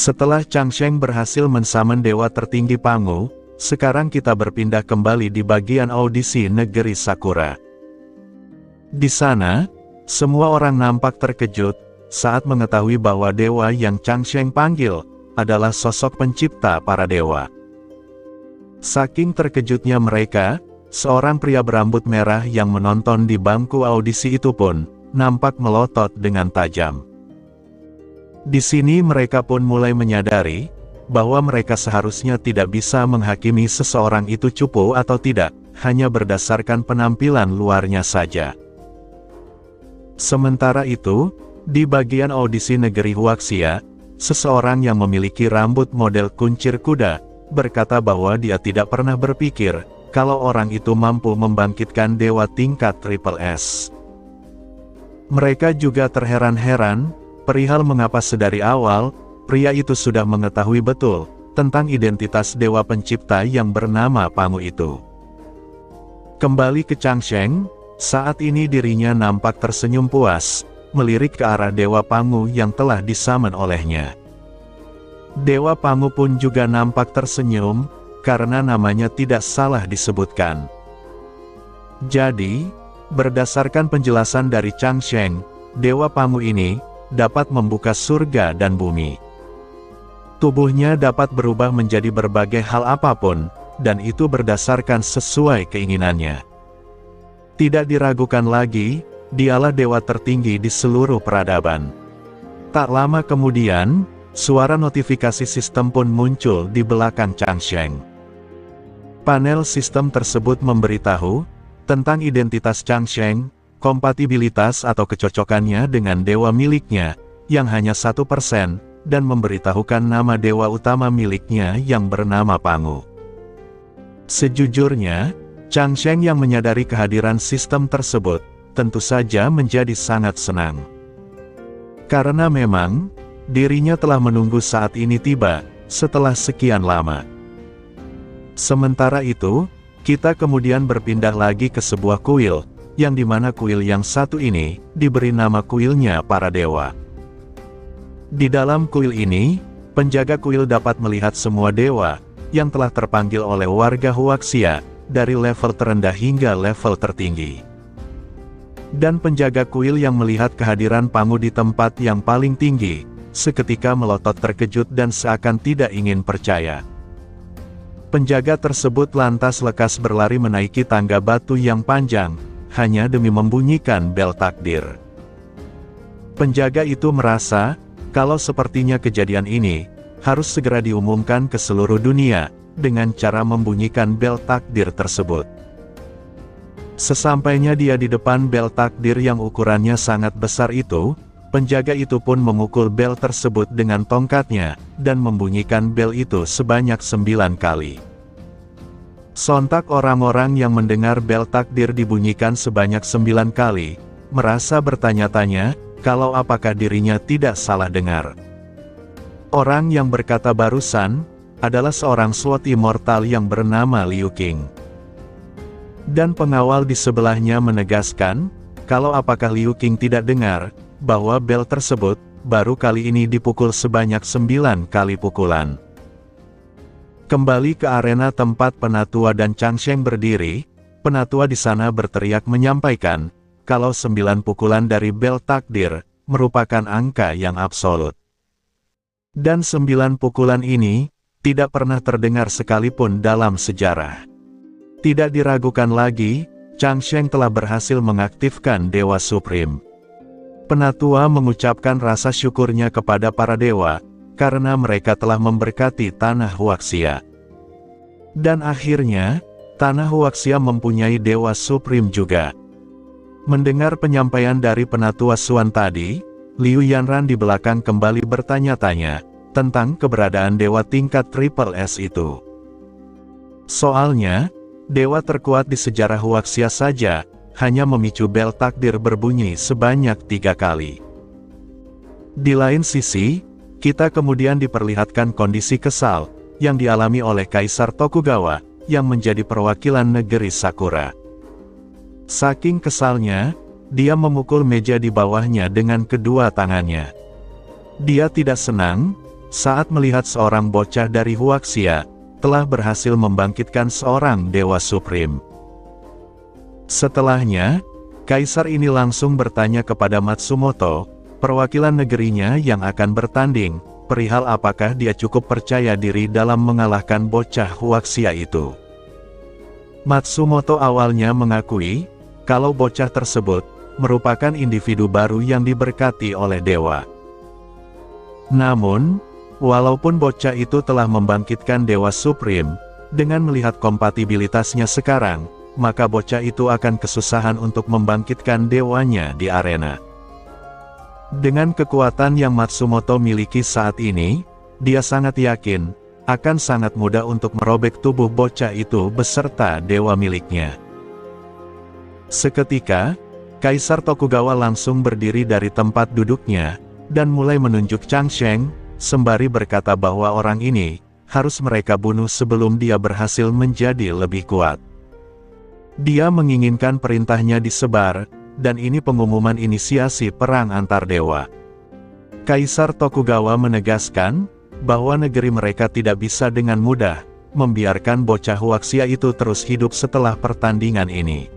Setelah Changsheng berhasil mensamen dewa tertinggi Pangu, sekarang kita berpindah kembali di bagian audisi negeri Sakura. Di sana, semua orang nampak terkejut saat mengetahui bahwa dewa yang Changsheng panggil adalah sosok pencipta para dewa. Saking terkejutnya mereka, seorang pria berambut merah yang menonton di bangku audisi itu pun nampak melotot dengan tajam. Di sini mereka pun mulai menyadari bahwa mereka seharusnya tidak bisa menghakimi seseorang itu cupu atau tidak, hanya berdasarkan penampilan luarnya saja. Sementara itu, di bagian audisi negeri Huaxia, seseorang yang memiliki rambut model kuncir kuda, berkata bahwa dia tidak pernah berpikir kalau orang itu mampu membangkitkan dewa tingkat Triple S. Mereka juga terheran-heran perihal mengapa sedari awal, pria itu sudah mengetahui betul tentang identitas dewa pencipta yang bernama Pangu itu. Kembali ke Changsheng, saat ini dirinya nampak tersenyum puas, melirik ke arah Dewa Pangu yang telah disamen olehnya. Dewa Pangu pun juga nampak tersenyum, karena namanya tidak salah disebutkan. Jadi, berdasarkan penjelasan dari Changsheng, Dewa Pangu ini dapat membuka surga dan bumi. Tubuhnya dapat berubah menjadi berbagai hal apapun, dan itu berdasarkan sesuai keinginannya. Tidak diragukan lagi, dialah dewa tertinggi di seluruh peradaban. Tak lama kemudian, suara notifikasi sistem pun muncul di belakang Changsheng. Panel sistem tersebut memberitahu tentang identitas Changsheng, kompatibilitas atau kecocokannya dengan dewa miliknya, yang hanya 1%, dan memberitahukan nama dewa utama miliknya yang bernama Pangu. Sejujurnya, Changsheng yang menyadari kehadiran sistem tersebut, tentu saja menjadi sangat senang. Karena memang, dirinya telah menunggu saat ini tiba, setelah sekian lama. Sementara itu, kita kemudian berpindah lagi ke sebuah kuil, yang dimana kuil yang satu ini, diberi nama kuilnya para dewa. Di dalam kuil ini, penjaga kuil dapat melihat semua dewa, yang telah terpanggil oleh warga Huaxia, dari level terendah hingga level tertinggi. Dan penjaga kuil yang melihat kehadiran Pangu di tempat yang paling tinggi, seketika melotot terkejut dan seakan tidak ingin percaya. Penjaga tersebut lantas lekas berlari menaiki tangga batu yang panjang, hanya demi membunyikan bel takdir. Penjaga itu merasa, kalau sepertinya kejadian ini, harus segera diumumkan ke seluruh dunia, dengan cara membunyikan bel takdir tersebut. Sesampainya dia di depan bel takdir yang ukurannya sangat besar itu, penjaga itu pun memukul bel tersebut dengan tongkatnya, dan membunyikan bel itu sebanyak 9 kali. Sontak orang-orang yang mendengar bel takdir dibunyikan sebanyak 9 kali, merasa bertanya-tanya, kalau apakah dirinya tidak salah dengar. Orang yang berkata barusan, adalah seorang slot immortal yang bernama Liu Qing. Dan pengawal di sebelahnya menegaskan, kalau apakah Liu Qing tidak dengar, bahwa bel tersebut, baru kali ini dipukul sebanyak 9 kali pukulan. Kembali ke arena tempat Penatua dan Changsheng berdiri, Penatua di sana berteriak menyampaikan, kalau 9 pukulan dari bel takdir, merupakan angka yang absolut. Dan 9 pukulan ini, tidak pernah terdengar sekalipun dalam sejarah. Tidak diragukan lagi, Changsheng telah berhasil mengaktifkan Dewa Supreme. Penatua mengucapkan rasa syukurnya kepada para dewa, karena mereka telah memberkati tanah Huaxia. Dan akhirnya, tanah Huaxia mempunyai Dewa Supreme juga. Mendengar penyampaian dari Penatua Xuan tadi, Liu Yanran di belakang kembali bertanya-tanya tentang keberadaan dewa tingkat Triple S itu. Soalnya, dewa terkuat di sejarah Huaxia saja, hanya memicu bel takdir berbunyi sebanyak 3 kali. Di lain sisi, kita kemudian diperlihatkan kondisi kesal, yang dialami oleh Kaisar Tokugawa, yang menjadi perwakilan negeri Sakura. Saking kesalnya, dia memukul meja di bawahnya dengan kedua tangannya. Dia tidak senang, saat melihat seorang bocah dari Huaxia telah berhasil membangkitkan seorang dewa supreme. Setelahnya, kaisar ini langsung bertanya kepada Matsumoto, perwakilan negerinya yang akan bertanding, perihal apakah dia cukup percaya diri dalam mengalahkan bocah Huaxia itu. Matsumoto awalnya mengakui, kalau bocah tersebut merupakan individu baru yang diberkati oleh dewa. Namun, walaupun bocah itu telah membangkitkan dewa supreme, dengan melihat kompatibilitasnya sekarang, maka bocah itu akan kesusahan untuk membangkitkan dewanya di arena. Dengan kekuatan yang Matsumoto miliki saat ini, dia sangat yakin, akan sangat mudah untuk merobek tubuh bocah itu beserta dewa miliknya. Seketika, Kaisar Tokugawa langsung berdiri dari tempat duduknya, dan mulai menunjuk Changsheng, sembari berkata bahwa orang ini harus mereka bunuh sebelum dia berhasil menjadi lebih kuat. Dia menginginkan perintahnya disebar, dan ini pengumuman inisiasi perang antar dewa. Kaisar Tokugawa menegaskan bahwa negeri mereka tidak bisa dengan mudah membiarkan bocah Huaxia itu terus hidup setelah pertandingan ini.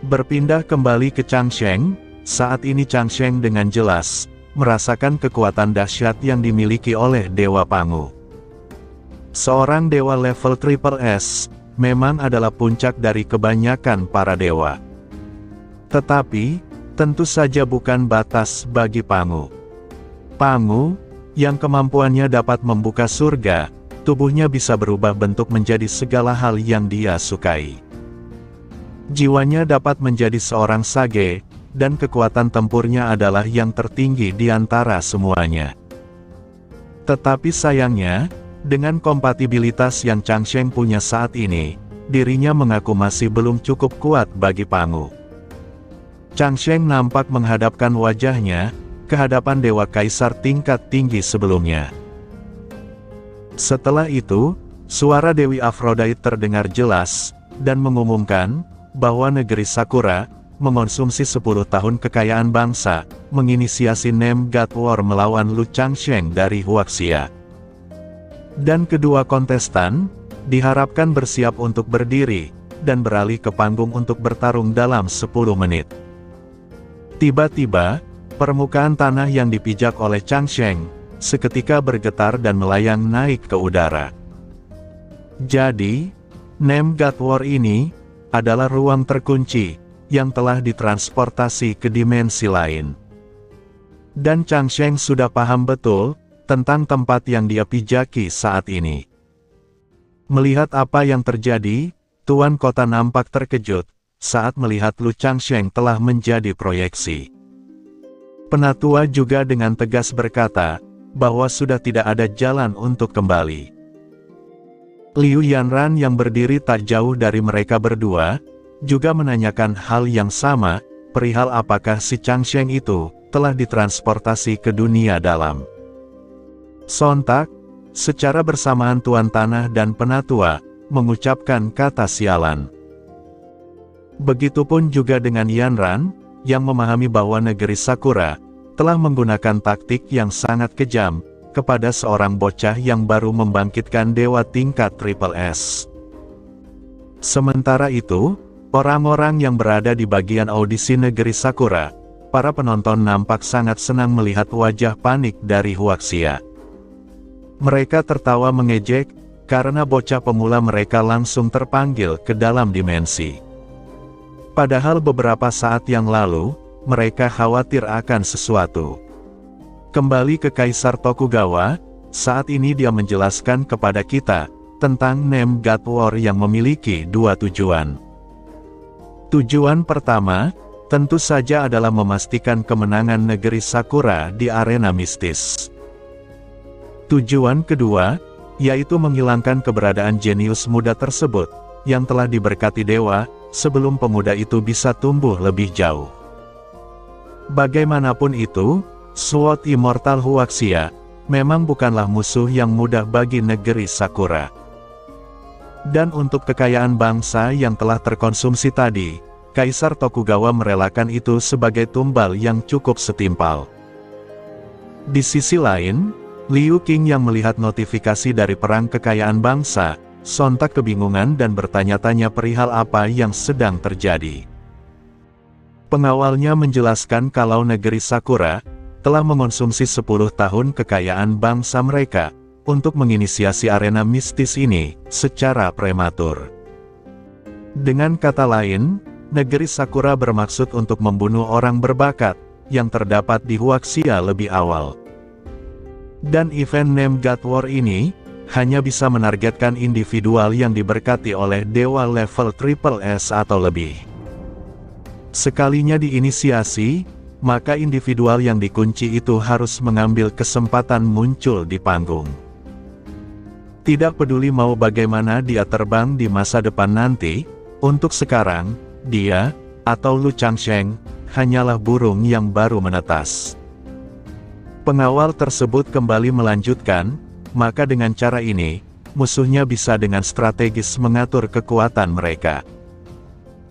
Berpindah kembali ke Changsheng, saat ini Changsheng dengan jelas merasakan kekuatan dahsyat yang dimiliki oleh Dewa Pangu. Seorang dewa level Triple S memang adalah puncak dari kebanyakan para dewa. Tetapi, tentu saja bukan batas bagi Pangu. Pangu, yang kemampuannya dapat membuka surga, tubuhnya bisa berubah bentuk menjadi segala hal yang dia sukai. Jiwanya dapat menjadi seorang sage, dan kekuatan tempurnya adalah yang tertinggi di antara semuanya. Tetapi sayangnya, dengan kompatibilitas yang Changsheng punya saat ini, dirinya mengaku masih belum cukup kuat bagi Pangu. Changsheng nampak menghadapkan wajahnya ke hadapan Dewa Kaisar tingkat tinggi sebelumnya. Setelah itu, suara Dewi Aphrodite terdengar jelas, dan mengumumkan bahwa negeri Sakura mengonsumsi 10 tahun kekayaan bangsa, menginisiasi Name God War melawan Lu Changsheng dari Huaxia. Dan kedua kontestan diharapkan bersiap untuk berdiri, dan beralih ke panggung untuk bertarung dalam 10 menit. Tiba-tiba, permukaan tanah yang dipijak oleh Changsheng seketika bergetar dan melayang naik ke udara. Jadi, Name God War ini adalah ruang terkunci yang telah ditransportasi ke dimensi lain. Dan Changsheng sudah paham betul tentang tempat yang dia pijaki saat ini. Melihat apa yang terjadi, Tuan Kota nampak terkejut saat melihat Lu Changsheng telah menjadi proyeksi. Penatua juga dengan tegas berkata, bahwa sudah tidak ada jalan untuk kembali. Liu Yanran yang berdiri tak jauh dari mereka berdua, juga menanyakan hal yang sama, perihal apakah si Changsheng itu telah ditransportasi ke dunia dalam. Sontak, secara bersamaan Tuan Tanah dan Penatua mengucapkan kata sialan. Begitupun juga dengan Yanran, yang memahami bahwa negeri Sakura telah menggunakan taktik yang sangat kejam kepada seorang bocah yang baru membangkitkan dewa tingkat Triple S. Sementara itu, orang-orang yang berada di bagian audisi negeri Sakura, para penonton nampak sangat senang melihat wajah panik dari Huaxia. Mereka tertawa mengejek, karena bocah pemula mereka langsung terpanggil ke dalam dimensi. Padahal beberapa saat yang lalu, mereka khawatir akan sesuatu. Kembali ke Kaisar Tokugawa, saat ini dia menjelaskan kepada kita tentang Name God War yang memiliki dua tujuan. Tujuan pertama, tentu saja adalah memastikan kemenangan negeri Sakura di arena mistis. Tujuan kedua, yaitu menghilangkan keberadaan jenius muda tersebut, yang telah diberkati dewa, sebelum pemuda itu bisa tumbuh lebih jauh. Bagaimanapun itu, Sword Immortal Huaxia memang bukanlah musuh yang mudah bagi negeri Sakura. Dan untuk kekayaan bangsa yang telah terkonsumsi tadi, Kaisar Tokugawa merelakan itu sebagai tumbal yang cukup setimpal. Di sisi lain, Liu Qing yang melihat notifikasi dari perang kekayaan bangsa, sontak kebingungan dan bertanya-tanya perihal apa yang sedang terjadi. Pengawalnya menjelaskan kalau negeri Sakura telah mengonsumsi 10 tahun kekayaan bangsa mereka untuk menginisiasi arena mistis ini secara prematur. Dengan kata lain, negeri Sakura bermaksud untuk membunuh orang berbakat yang terdapat di Huaxia lebih awal. Dan event Name God War ini hanya bisa menargetkan individual yang diberkati oleh dewa level triple S atau lebih. Sekalinya diinisiasi, maka individual yang dikunci itu harus mengambil kesempatan muncul di panggung. Tidak peduli mau bagaimana dia terbang di masa depan nanti, untuk sekarang, dia, atau Lu Changsheng, hanyalah burung yang baru menetas. Pengawal tersebut kembali melanjutkan, maka dengan cara ini, musuhnya bisa dengan strategis mengatur kekuatan mereka.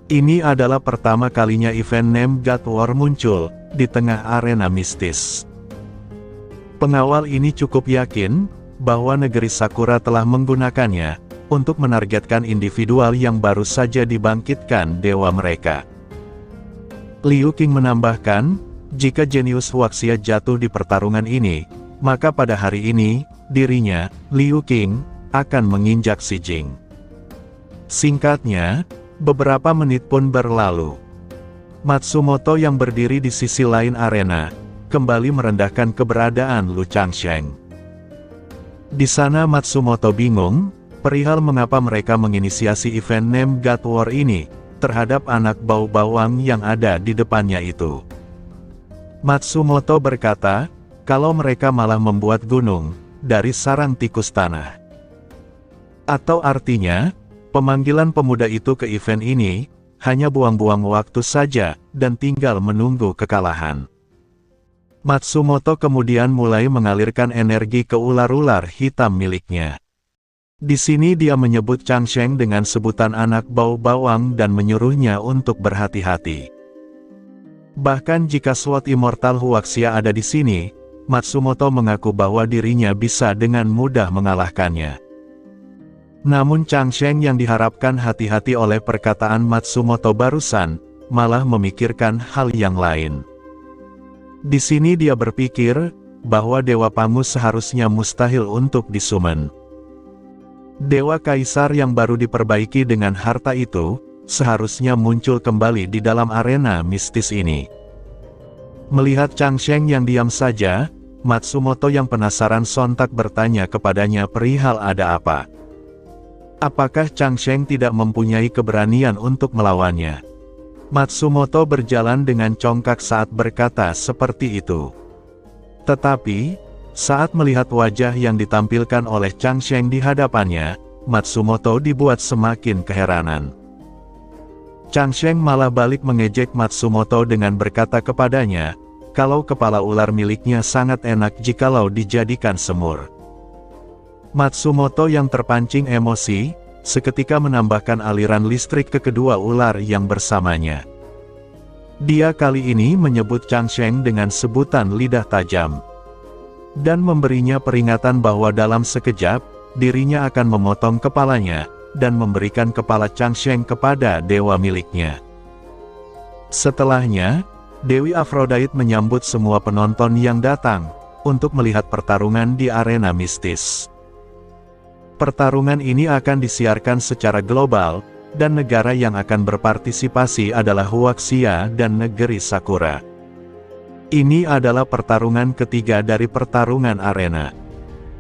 Ini adalah pertama kalinya event Name God War muncul di tengah arena mistis. Pengawal ini cukup yakin bahwa negeri Sakura telah menggunakannya untuk menargetkan individual yang baru saja dibangkitkan dewa mereka. Liu Qing menambahkan, jika jenius Huaxia jatuh di pertarungan ini, maka pada hari ini, dirinya, Liu Qing, akan menginjak Xi Jing. Singkatnya, beberapa menit pun berlalu. Matsumoto yang berdiri di sisi lain arena, kembali merendahkan keberadaan Lu Changsheng. Di sana Matsumoto bingung, perihal mengapa mereka menginisiasi event Name God War ini, terhadap anak bau bawang yang ada di depannya itu. Matsumoto berkata, kalau mereka malah membuat gunung dari sarang tikus tanah. Atau artinya, pemanggilan pemuda itu ke event ini, hanya buang-buang waktu saja, dan tinggal menunggu kekalahan. Matsumoto kemudian mulai mengalirkan energi ke ular-ular hitam miliknya. Di sini dia menyebut Changsheng dengan sebutan anak bau bawang dan menyuruhnya untuk berhati-hati. Bahkan jika SWAT Immortal Huaxia ada di sini, Matsumoto mengaku bahwa dirinya bisa dengan mudah mengalahkannya. Namun Changsheng yang diharapkan hati-hati oleh perkataan Matsumoto barusan, malah memikirkan hal yang lain. Di sini dia berpikir, bahwa Dewa Pangu seharusnya mustahil untuk disummon. Dewa Kaisar yang baru diperbaiki dengan harta itu, seharusnya muncul kembali di dalam arena mistis ini. Melihat Changsheng yang diam saja, Matsumoto yang penasaran sontak bertanya kepadanya perihal ada apa. Apakah Changsheng tidak mempunyai keberanian untuk melawannya? Matsumoto berjalan dengan congkak saat berkata seperti itu. Tetapi, saat melihat wajah yang ditampilkan oleh Changsheng di hadapannya, Matsumoto dibuat semakin keheranan. Changsheng malah balik mengejek Matsumoto dengan berkata kepadanya, kalau kepala ular miliknya sangat enak jikalau dijadikan semur. Matsumoto yang terpancing emosi, seketika menambahkan aliran listrik ke kedua ular yang bersamanya. Dia kali ini menyebut Changsheng dengan sebutan lidah tajam. Dan memberinya peringatan bahwa dalam sekejap, dirinya akan memotong kepalanya, dan memberikan kepala Changsheng kepada dewa miliknya. Setelahnya, Dewi Aphrodite menyambut semua penonton yang datang, untuk melihat pertarungan di arena mistis. Pertarungan ini akan disiarkan secara global, dan negara yang akan berpartisipasi adalah Huaxia dan negeri Sakura. Ini adalah pertarungan ketiga dari pertarungan arena.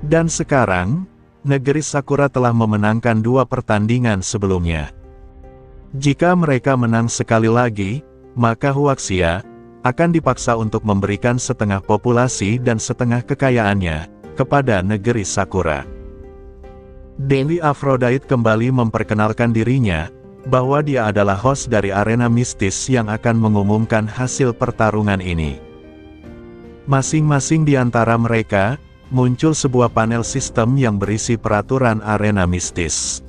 Dan sekarang, negeri Sakura telah memenangkan 2 pertandingan sebelumnya. Jika mereka menang sekali lagi, maka Huaxia akan dipaksa untuk memberikan setengah populasi dan setengah kekayaannya kepada negeri Sakura. Dewi Aphrodite kembali memperkenalkan dirinya, bahwa dia adalah host dari arena mistis yang akan mengumumkan hasil pertarungan ini. Masing-masing di antara mereka, muncul sebuah panel sistem yang berisi peraturan arena mistis.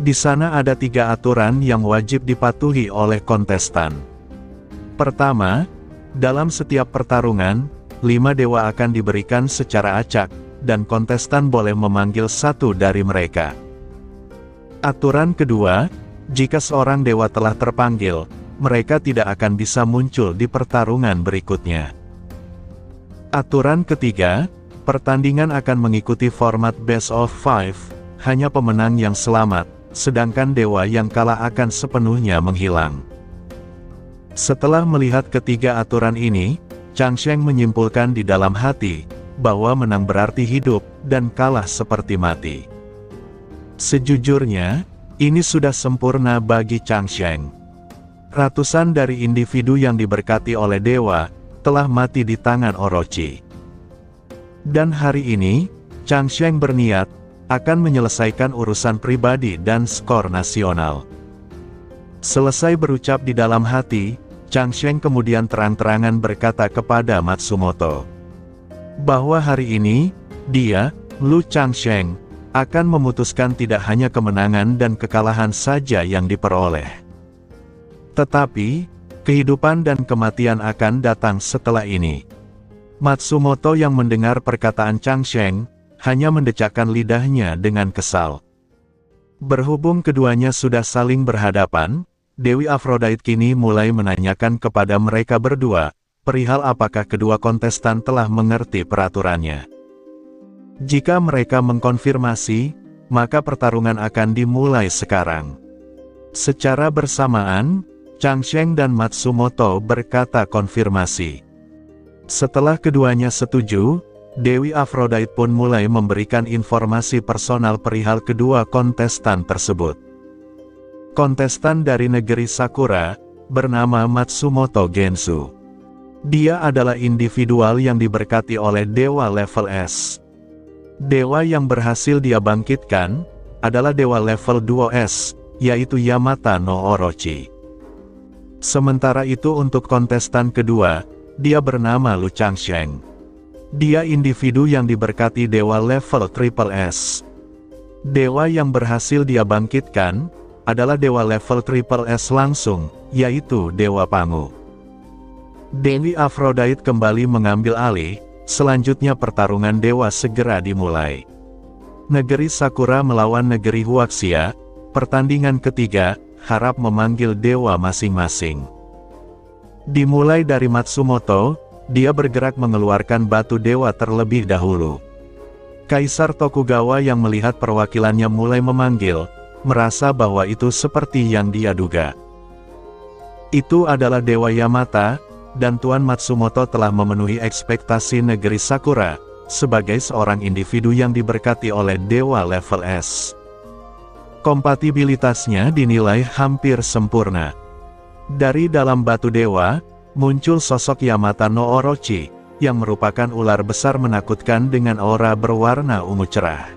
Di sana ada 3 aturan yang wajib dipatuhi oleh kontestan. Pertama, dalam setiap pertarungan, 5 dewa akan diberikan secara acak, dan kontestan boleh memanggil satu dari mereka. Aturan kedua, jika seorang dewa telah terpanggil, mereka tidak akan bisa muncul di pertarungan berikutnya. Aturan ketiga, pertandingan akan mengikuti format best of 5, hanya pemenang yang selamat, sedangkan dewa yang kalah akan sepenuhnya menghilang. Setelah melihat ketiga aturan ini, Changsheng menyimpulkan di dalam hati, bahwa menang berarti hidup, dan kalah seperti mati. Sejujurnya, ini sudah sempurna bagi Changsheng. Ratusan dari individu yang diberkati oleh dewa, telah mati di tangan Orochi. Dan hari ini, Changsheng berniat, akan menyelesaikan urusan pribadi dan skor nasional. Selesai berucap di dalam hati, Changsheng kemudian terang-terangan berkata kepada Matsumoto, bahwa hari ini, dia, Lu Changsheng, akan memutuskan tidak hanya kemenangan dan kekalahan saja yang diperoleh. Tetapi, kehidupan dan kematian akan datang setelah ini. Matsumoto yang mendengar perkataan Changsheng, hanya mendecakkan lidahnya dengan kesal. Berhubung keduanya sudah saling berhadapan, Dewi Aphrodite kini mulai menanyakan kepada mereka berdua, perihal apakah kedua kontestan telah mengerti peraturannya. Jika mereka mengkonfirmasi, maka pertarungan akan dimulai sekarang. Secara bersamaan, Changsheng dan Matsumoto berkata konfirmasi. Setelah keduanya setuju, Dewi Aphrodite pun mulai memberikan informasi personal perihal kedua kontestan tersebut. Kontestan dari negeri Sakura, bernama Matsumoto Gensu. Dia adalah individual yang diberkati oleh dewa level S. Dewa yang berhasil dia bangkitkan, adalah dewa level 2S, yaitu Yamata no Orochi. Sementara itu untuk kontestan kedua, dia bernama Lu Changsheng. Dia individu yang diberkati dewa level triple S. Dewa yang berhasil dia bangkitkan, adalah dewa level triple S langsung, yaitu Dewa Pangu. Dewi Aphrodite kembali mengambil alih, selanjutnya pertarungan dewa segera dimulai. Negeri Sakura melawan negeri Huaxia, pertandingan ketiga, harap memanggil dewa masing-masing. Dimulai dari Matsumoto, dia bergerak mengeluarkan batu dewa terlebih dahulu. Kaisar Tokugawa yang melihat perwakilannya mulai memanggil, merasa bahwa itu seperti yang dia duga. Itu adalah Dewa Yamata, dan Tuan Matsumoto telah memenuhi ekspektasi negeri Sakura, sebagai seorang individu yang diberkati oleh dewa level S. Kompatibilitasnya dinilai hampir sempurna. Dari dalam batu dewa, muncul sosok Yamata no Orochi, yang merupakan ular besar menakutkan dengan aura berwarna ungu cerah.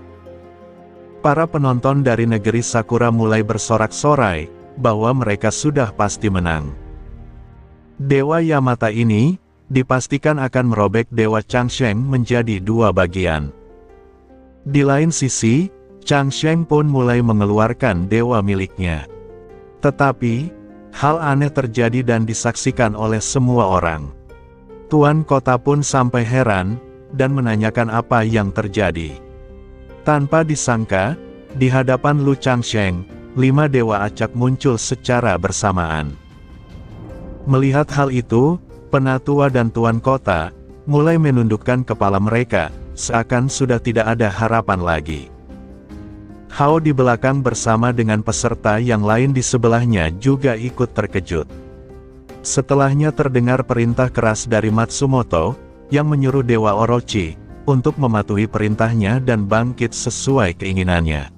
Para penonton dari negeri Sakura mulai bersorak-sorai, bahwa mereka sudah pasti menang. Dewa Yamata ini, dipastikan akan merobek Dewa Changsheng menjadi dua bagian. Di lain sisi, Changsheng pun mulai mengeluarkan dewa miliknya. Tetapi, hal aneh terjadi dan disaksikan oleh semua orang. Tuan kota pun sampai heran, dan menanyakan apa yang terjadi. Tanpa disangka, di hadapan Lu Changsheng, 5 dewa acak muncul secara bersamaan. Melihat hal itu, penatua dan tuan kota, mulai menundukkan kepala mereka, seakan sudah tidak ada harapan lagi. Hao di belakang bersama dengan peserta yang lain di sebelahnya juga ikut terkejut. Setelahnya terdengar perintah keras dari Matsumoto, yang menyuruh Dewa Orochi, untuk mematuhi perintahnya dan bangkit sesuai keinginannya.